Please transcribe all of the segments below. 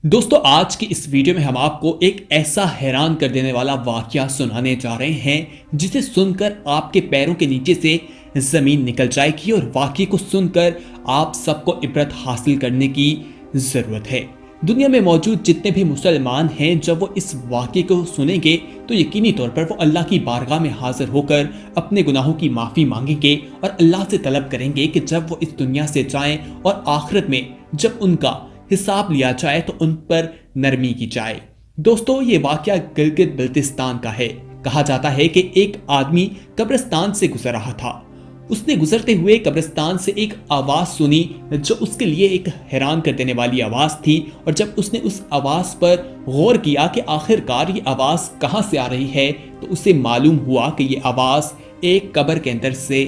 दोस्तों आज की इस वीडियो में हम आपको एक ऐसा हैरान कर देने वाला वाकया सुनाने जा रहे हैं जिसे सुनकर आपके पैरों के नीचे से जमीन निकल जाएगी और वाकये को सुनकर आप सबको इबरत हासिल करने की जरूरत है। दुनिया में मौजूद जितने भी मुसलमान हैं जब वो इस वाकये को सुनेंगे तो यकीनी तौर पर वो अल्लाह की बारगाह में हाजिर होकर अपने गुनाहों की माफ़ी मांगेंगे और अल्लाह से तलब करेंगे कि जब वो इस दुनिया से जाएं और आखिरत में जब उनका हिसाब लिया जाए तो उन पर नरमी की जाए। दोस्तों ये वाकया गिलगित बल्तिस्तान का है। कहा जाता है कि एक आदमी कब्रिस्तान से गुजर रहा था। उसने गुजरते हुए कब्रिस्तान से एक आवाज सुनी जो उसके लिए एक हैरान कर देने वाली आवाज थी, और जब उसने उस आवाज पर गौर किया कि आखिरकार ये आवाज कहां से आ रही है तो उसे मालूम हुआ कि ये आवाज एक कब्र के अंदर से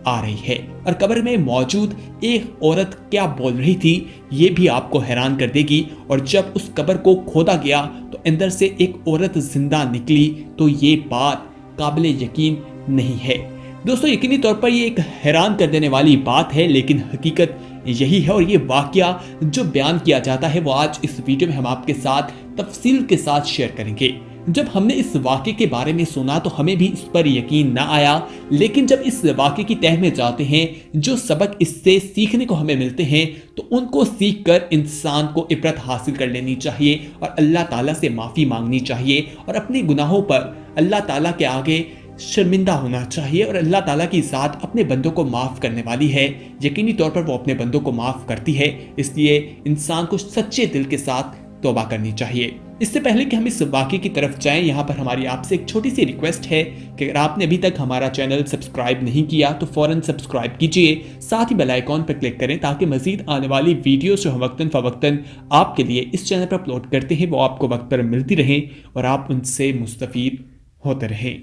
आ रही है। और कब्र में मौजूद एक औरत क्या बोल रही थी ये भी आपको हैरान कर देगी। और जब उस कब्र को खोदा गया तो अंदर से एक औरत जिंदा निकली तो ये बात काबिल यकीन नहीं है। दोस्तों यकीनी तौर पर ये एक हैरान कर देने वाली बात है, लेकिन हकीकत यही है। और ये वाकया जो बयान किया जाता है वो आज इस वीडियो में हम आपके साथ तफसील के साथ शेयर करेंगे। जब हमने इस वाकये के बारे में सुना तो हमें भी इस पर यकीन ना आया, लेकिन जब इस वाकये की तह में जाते हैं जो सबक इससे सीखने को हमें मिलते हैं तो उनको सीख कर इंसान को इबरत हासिल कर लेनी चाहिए और अल्लाह ताला से माफ़ी मांगनी चाहिए और अपने गुनाहों पर अल्लाह ताला के आगे शर्मिंदा होना चाहिए। और अल्लाह ताला की ज़ात अपने बंदों को माफ़ करने वाली है, यकीनी तौर पर वो अपने बंदों को माफ़ करती है, इसलिए इंसान को सच्चे दिल के साथ तौबा करनी चाहिए। इससे पहले कि हम इस वाकये की तरफ जाएं, यहाँ पर हमारी आपसे एक छोटी सी रिक्वेस्ट है कि अगर आपने अभी तक हमारा चैनल सब्सक्राइब नहीं किया तो फौरन सब्सक्राइब कीजिए, साथ ही बेल आइकॉन पर क्लिक करें ताकि मजीद आने वाली वीडियोस जो हम वक्तन फवक्तन आपके लिए इस चैनल पर अपलोड करते हैं वो आपको वक्त पर मिलती रहें और आप उनसे मुस्तफीद होते रहें।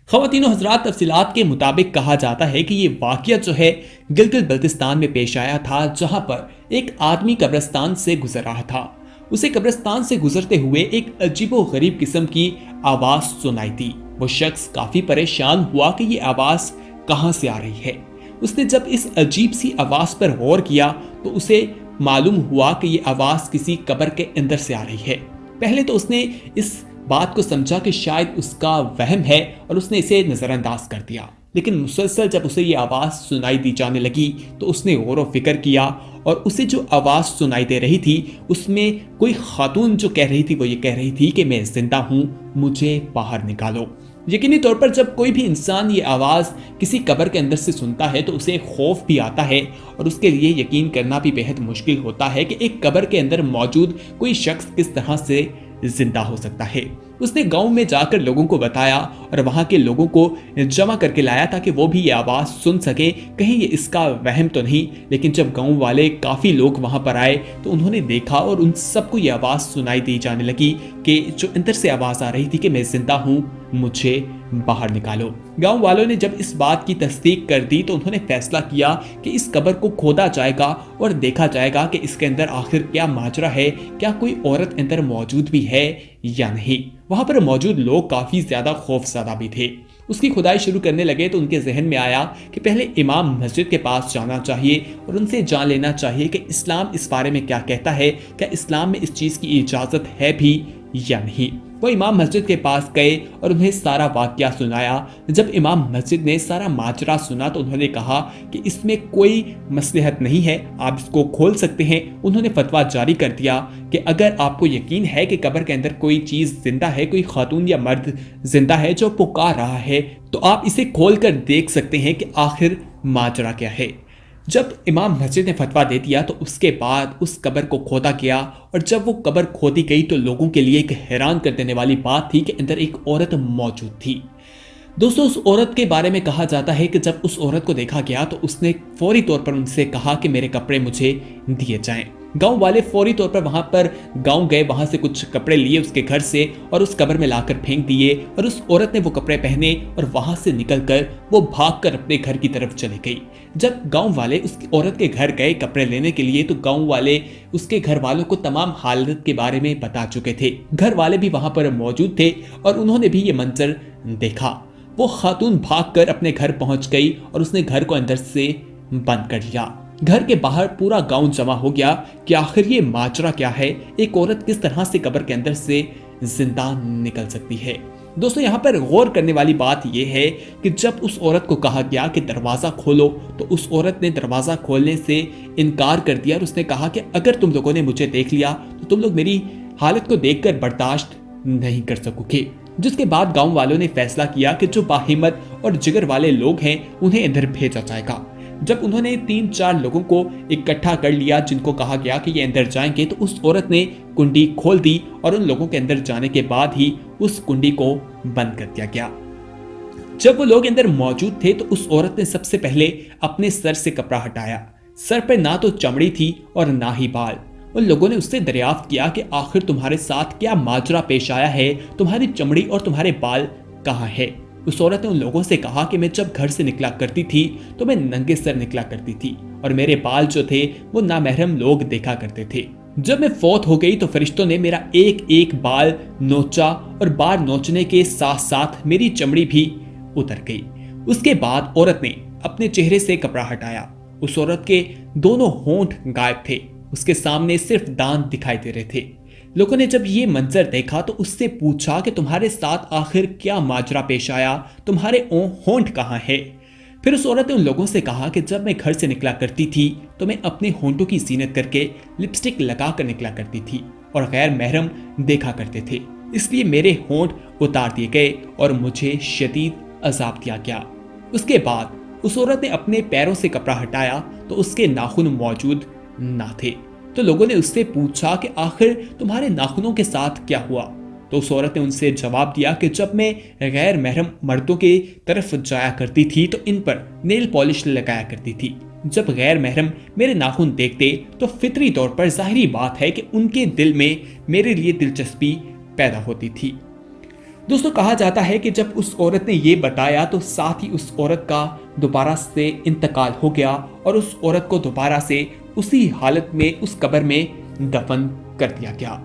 ख़वातीन हज़रात, तफसीलात के मुताबिक कहा जाता है कि ये वाकया जो है गिलगित बल्तिस्तान में पेश आया था, जहां पर एक आदमी कब्रिस्तान से गुजर रहा था। उसे कब्रिस्तान से गुजरते हुए एक अजीबो गरीब किस्म की आवाज़ सुनाई दी। वो शख्स काफ़ी परेशान हुआ कि ये आवाज़ कहाँ से आ रही है। उसने जब इस अजीब सी आवाज़ पर गौर किया तो उसे मालूम हुआ कि ये आवाज़ किसी कब्र के अंदर से आ रही है। पहले तो उसने इस बात को समझा कि शायद उसका वहम है और उसने इसे नज़रअंदाज कर दिया, लेकिन मुसलसल जब उसे ये आवाज़ सुनाई दी जाने लगी तो उसने गौर व फिक्र किया और उसे जो आवाज़ सुनाई दे रही थी उसमें कोई खातून जो कह रही थी वो ये कह रही थी कि मैं जिंदा हूँ, मुझे बाहर निकालो। यकीनी तौर पर जब कोई भी इंसान ये आवाज़ किसी कब्र के अंदर से सुनता है तो उसे खौफ भी आता है और उसके लिए यकीन करना भी बेहद मुश्किल होता है कि एक कब्र के अंदर मौजूद कोई शख्स किस तरह से जिंदा हो सकता है। उसने गांव में जाकर लोगों को बताया और वहां के लोगों को जमा करके लाया ताकि वो भी ये आवाज़ सुन सके, कहीं ये इसका वहम तो नहीं। लेकिन जब गांव वाले काफ़ी लोग वहां पर आए तो उन्होंने देखा और उन सबको ये आवाज़ सुनाई दी जाने लगी कि जो अंदर से आवाज़ आ रही थी कि मैं जिंदा हूँ, मुझे बाहर निकालो। गांव वालों ने जब इस बात की तस्दीक कर दी तो उन्होंने फैसला किया कि इस कब्र को खोदा जाएगा और देखा जाएगा कि इसके अंदर आखिर क्या माजरा है, क्या कोई औरत अंदर मौजूद भी है या नहीं। वहां पर मौजूद लोग काफी ज्यादा खौफज़दा भी थे। उसकी खुदाई शुरू करने लगे तो उनके जहन में आया कि पहले इमाम मस्जिद के पास जाना चाहिए और उनसे जान लेना चाहिए कि इस्लाम इस बारे में क्या कहता है, क्या इस्लाम में इस चीज़ की इजाज़त है भी या नहीं। वो इमाम मस्जिद के पास गए और उन्हें सारा वाकया सुनाया। जब इमाम मस्जिद ने सारा माजरा सुना तो उन्होंने कहा कि इसमें कोई मसलहत नहीं है, आप इसको खोल सकते हैं। उन्होंने फतवा जारी कर दिया कि अगर आपको यकीन है कि कब्र के अंदर कोई चीज़ जिंदा है, कोई खातून या मर्द जिंदा है जो पुकार रहा है, तो आप इसे खोल कर देख सकते हैं कि आखिर माजरा क्या है। जब इमाम मस्जिद ने फतवा दे दिया तो उसके बाद उस कब्र को खोदा गया और जब वो कब्र खोदी गई तो लोगों के लिए एक हैरान कर देने वाली बात थी कि अंदर एक औरत मौजूद थी। दोस्तों उस औरत के बारे में कहा जाता है कि जब उस औरत को देखा गया तो उसने फौरी तौर पर उनसे कहा कि मेरे कपड़े मुझे दिए जाएं। गांव वाले फौरी तौर पर वहां पर गांव गए, वहां से कुछ कपड़े लिए उसके घर से और उस कब्र में लाकर फेंक दिए और उस औरत ने वो कपड़े पहने और वहां से निकलकर वो भागकर अपने घर की तरफ चली गई। जब गांव वाले उस औरत के घर गए कपड़े लेने के लिए तो गांव वाले उसके घर वालों को तमाम हालत के बारे में बता चुके थे। घर वाले भी वहां पर मौजूद थे और उन्होंने भी ये मंजर देखा। वो खातून भागकर अपने घर पहुंच गई और उसने घर को अंदर से बंद कर लिया। گھر کے باہر پورا گاؤں جمع ہو گیا کہ آخر یہ ماجرا کیا ہے، ایک عورت کس طرح سے قبر کے اندر سے زندہ نکل سکتی ہے۔ دوستو یہاں پر غور کرنے والی بات یہ ہے کہ جب اس عورت کو کہا گیا کہ دروازہ کھولو تو اس عورت نے دروازہ کھولنے سے انکار کر دیا، اور اس نے کہا کہ اگر تم لوگوں نے مجھے دیکھ لیا تو تم لوگ میری حالت کو دیکھ کر برداشت نہیں کر سکو گے۔ جس کے بعد گاؤں والوں نے فیصلہ کیا کہ جو باہمت اور جگر والے لوگ ہیں انہیں اندر بھیجا جائے گا۔ جب انہوں نے 3-4 لوگوں کو اکٹھا کر لیا جن کو کہا گیا کہ یہ اندر جائیں گے، تو اس عورت نے کنڈی کھول دی اور ان لوگوں کے اندر جانے کے بعد ہی اس کنڈی کو بند کر دیا گیا۔ جب وہ لوگ اندر موجود تھے تو اس عورت نے سب سے پہلے اپنے سر سے کپڑا ہٹایا۔ سر پہ نہ تو چمڑی تھی اور نہ ہی بال۔ ان لوگوں نے اس سے دریافت کیا کہ آخر تمہارے ساتھ کیا ماجرا پیش آیا ہے، تمہاری چمڑی اور تمہارے بال کہاں ہے؟ اس عورت نے ان لوگوں سے کہا کہ میں جب گھر سے نکلا کرتی تھی تو میں ننگے سر نکلا کرتی تھی، اور میرے بال جو تھے وہ نامحرم لوگ دیکھا کرتے تھے۔ جب میں فوت ہو گئی تو فرشتوں نے میرا ایک ایک بال نوچا، اور بال نوچنے کے ساتھ ساتھ میری چمڑی بھی اتر گئی۔ اس کے بعد عورت نے اپنے چہرے سے کپڑا ہٹایا۔ اس عورت کے دونوں ہونٹ غائب تھے، اس کے سامنے صرف دانت دکھائی دے رہے تھے۔ لوگوں نے جب یہ منظر دیکھا تو اس سے پوچھا کہ تمہارے ساتھ آخر کیا ماجرا پیش آیا، تمہارے ہونٹ کہاں ہے؟ پھر اس عورت نے ان لوگوں سے کہا کہ جب میں گھر سے نکلا کرتی تھی تو میں اپنے ہونٹوں کی زینت کر کے لپسٹک لگا کر نکلا کرتی تھی اور غیر محرم دیکھا کرتے تھے، اس لیے میرے ہونٹ اتار دیے گئے اور مجھے شدید عذاب دیا گیا۔ اس کے بعد اس عورت نے اپنے پیروں سے کپڑا ہٹایا تو اس کے ناخن موجود نہ تھے۔ تو لوگوں نے اس سے پوچھا کہ آخر تمہارے ناخنوں کے ساتھ کیا ہوا؟ تو اس عورت نے ان سے جواب دیا کہ جب میں غیر محرم مردوں کی طرف جایا کرتی تھی تو ان پر نیل پالش لگایا کرتی تھی۔ جب غیر محرم میرے ناخن دیکھتے تو فطری طور پر ظاہری بات ہے کہ ان کے دل میں میرے لیے دلچسپی پیدا ہوتی تھی۔ دوستو کہا جاتا ہے کہ جب اس عورت نے یہ بتایا تو ساتھ ہی اس عورت کا دوبارہ سے انتقال ہو گیا، اور اس عورت کو دوبارہ سے اسی حالت میں اس قبر میں دفن کر دیا گیا۔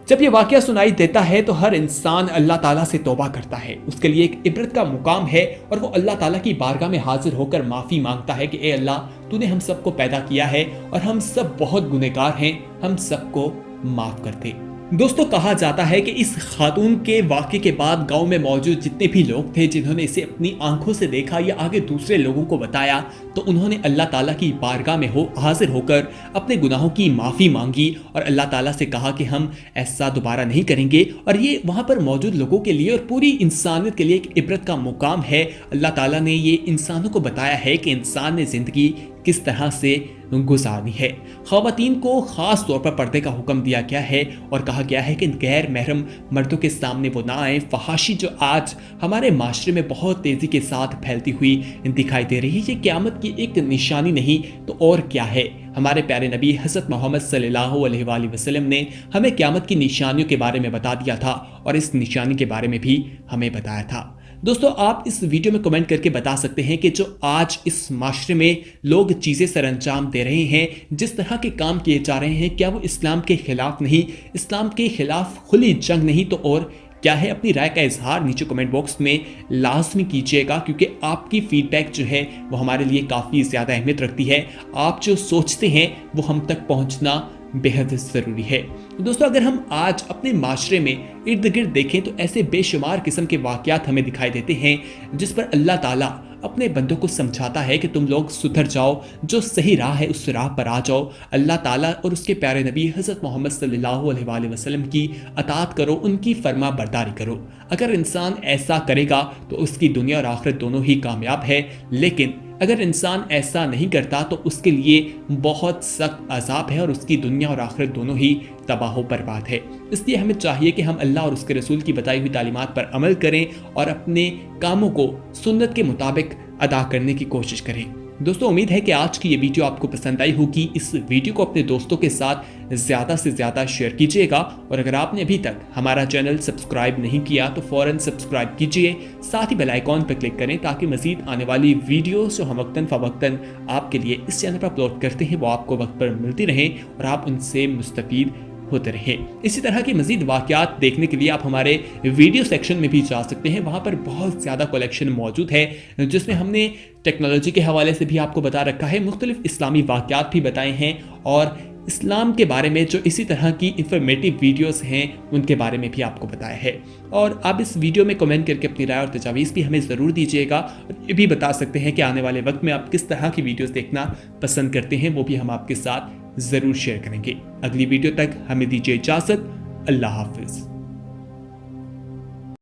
جب یہ واقعہ سنائی دیتا ہے تو ہر انسان اللہ تعالیٰ سے توبہ کرتا ہے، اس کے لیے ایک عبرت کا مقام ہے، اور وہ اللہ تعالیٰ کی بارگاہ میں حاضر ہو کر معافی مانگتا ہے کہ اے اللہ تو نے ہم سب کو پیدا کیا ہے اور ہم سب بہت گنہگار ہیں، ہم سب کو معاف کر دے۔ دوستو کہا جاتا ہے کہ اس خاتون کے واقعے کے بعد گاؤں میں موجود جتنے بھی لوگ تھے جنہوں نے اسے اپنی آنکھوں سے دیکھا یا آگے دوسرے لوگوں کو بتایا، تو انہوں نے اللہ تعالیٰ کی بارگاہ میں حاضر ہو کر اپنے گناہوں کی معافی مانگی اور اللہ تعالیٰ سے کہا کہ ہم ایسا دوبارہ نہیں کریں گے۔ اور یہ وہاں پر موجود لوگوں کے لیے اور پوری انسانیت کے لیے ایک عبرت کا مقام ہے۔ اللہ تعالیٰ نے یہ انسانوں کو بتایا ہے کہ انسان نے زندگی کس طرح سے گزارنی ہے۔ خواتین کو خاص طور پر پردے کا حکم دیا گیا ہے اور کہا گیا ہے کہ غیر محرم مردوں کے سامنے وہ نہ آئیں۔ فحاشی جو آج ہمارے معاشرے میں بہت تیزی کے ساتھ پھیلتی ہوئی دکھائی دے رہی ہے، یہ قیامت کی ایک نشانی نہیں تو اور کیا ہے۔ ہمارے پیارے نبی حضرت محمد صلی اللہ علیہ وآلہ وسلم نے ہمیں قیامت کی نشانیوں کے بارے میں بتا دیا تھا اور اس نشانی کے بارے میں بھی ہمیں بتایا تھا۔ دوستو آپ اس ویڈیو میں کمنٹ کر کے بتا سکتے ہیں کہ جو آج اس معاشرے میں لوگ چیزیں سر انجام دے رہے ہیں، جس طرح کے کام کیے جا رہے ہیں، کیا وہ اسلام کے خلاف نہیں، اسلام کے خلاف کھلی جنگ نہیں تو اور کیا ہے؟ اپنی رائے کا اظہار نیچے کمنٹ باکس میں لازمی کیجیے گا، کیونکہ آپ کی فیڈ بیک جو ہے وہ ہمارے لیے کافی زیادہ اہمیت رکھتی ہے۔ آپ جو سوچتے ہیں وہ ہم تک پہنچنا بے حد ضروری ہے۔ دوستو اگر ہم آج اپنے معاشرے میں ارد گرد دیکھیں تو ایسے بے شمار قسم کے واقعات ہمیں دکھائی دیتے ہیں جس پر اللہ تعالیٰ اپنے بندوں کو سمجھاتا ہے کہ تم لوگ سدھر جاؤ، جو صحیح راہ ہے اس راہ پر آ جاؤ، اللہ تعالیٰ اور اس کے پیارے نبی حضرت محمد صلی اللہ علیہ وآلہ وسلم کی اطاعت کرو، ان کی فرما برداری کرو۔ اگر انسان ایسا کرے گا تو اس کی دنیا اور آخرت دونوں ہی کامیاب ہے، لیکن اگر انسان ایسا نہیں کرتا تو اس کے لیے بہت سخت عذاب ہے اور اس کی دنیا اور آخرت دونوں ہی تباہ و برباد ہے۔ اس لیے ہمیں چاہیے کہ ہم اللہ اور اس کے رسول کی بتائی ہوئی تعلیمات پر عمل کریں اور اپنے کاموں کو سنت کے مطابق ادا کرنے کی کوشش کریں۔ دوستو امید ہے کہ آج کی یہ ویڈیو آپ کو پسند آئی ہوگی۔ اس ویڈیو کو اپنے دوستوں کے ساتھ زیادہ سے زیادہ شیئر کیجیے گا، اور اگر آپ نے ابھی تک ہمارا چینل سبسکرائب نہیں کیا تو فوراً سبسکرائب کیجیے، ساتھ ہی بیل آئیکن پر کلک کریں تاکہ مزید آنے والی ویڈیوز جو ہم وقتاً فوقتاً آپ کے لیے اس چینل پر اپلوڈ کرتے ہیں وہ آپ کو وقت پر ملتی رہیں اور آپ ان سے مستفید होते रहें। इसी तरह के मजीद वाकयात देखने के लिए आप हमारे वीडियो सेक्शन में भी जा सकते हैं। वहाँ पर बहुत ज़्यादा कलेक्शन मौजूद है जिसमें हमने टेक्नोलॉजी के हवाले से भी आपको बता रखा है, मुख्तलिफ इस्लामी वाकयात भी बताए हैं और इस्लाम के बारे में जो इसी तरह की इंफॉर्मेटिव वीडियोस हैं उनके बारे में भी आपको बताया है। और आप इस वीडियो में कमेंट करके अपनी राय और तजावीज़ भी हमें ज़रूर दीजिएगा और ये भी बता सकते हैं कि आने वाले वक्त में आप किस तरह की वीडियोस देखना पसंद करते हैं, वो भी हम आपके साथ ज़रूर शेयर करेंगे। अगली वीडियो तक हमें दीजिए इजाज़त। अल्लाह हाफिज़।